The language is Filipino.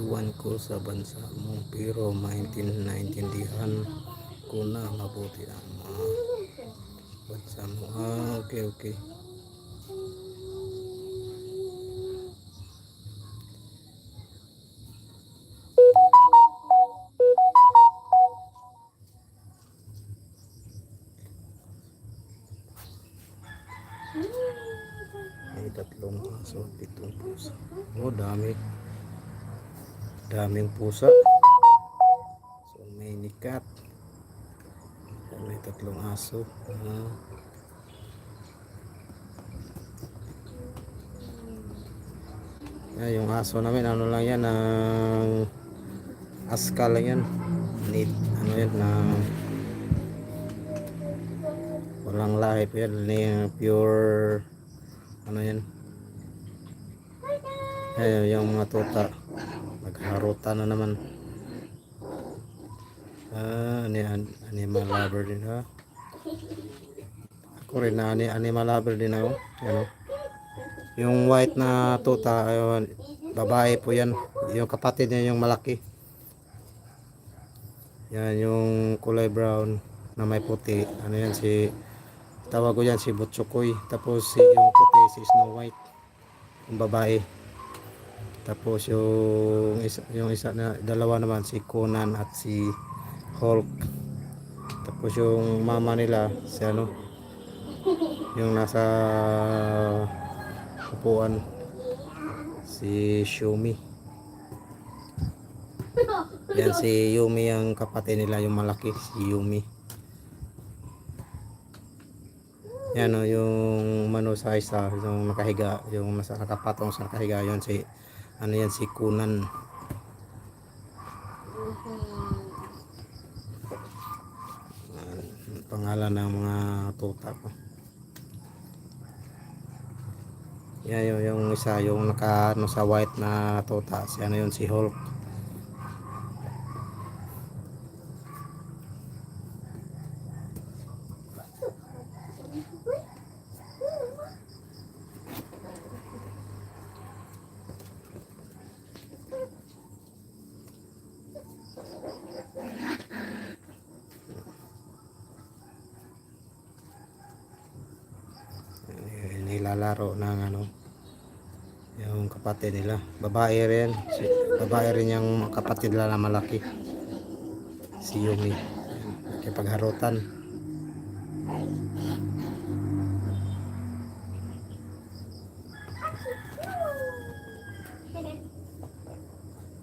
iwan ko sa bansa mo, pero naintindihan ko na mabuti ang mga bansa mo. Okay, okay. May 3 aso, 7 pusa. Oh, daming pusa. So many cat. May 3 aso. Yung aso namin, ano lang yan, aska lang yan. Ano yan, walang lahi po yan. Pure, ano yan. Yung mga tuta, nagharutan na naman. Animal lover din ha. Ako rin na animal lover din ako. Ano? Yung white na tuta, babae po yan. Yung kapatid niya yung malaki. Yan yung kulay brown na may puti. Ano yan, tawag ko yan si Butsukoy. Tapos yung puti si Snow White, yung babae. Tapos yung isa na dalawa naman si Conan at si Hulk. Tapos yung mama nila si ano, yung nasa upuan, si Shumi. Yan si Yumi, ang kapatid nila yung malaki, si Yumi. Yan o, yung mano sa isa, yung nakahiga, yung nakapatong sa nakahiga, yun si ano yan, si Kunan. Pangalan ng mga tuta ko. Yan yung isa, yung naka ano, sa white na tuta, si ano yun, si Hulk. Nilalaro ng ano, yung kapatid nila, babae rin yung kapatid nila na malaki, si Yumi. Kaya pagharutan.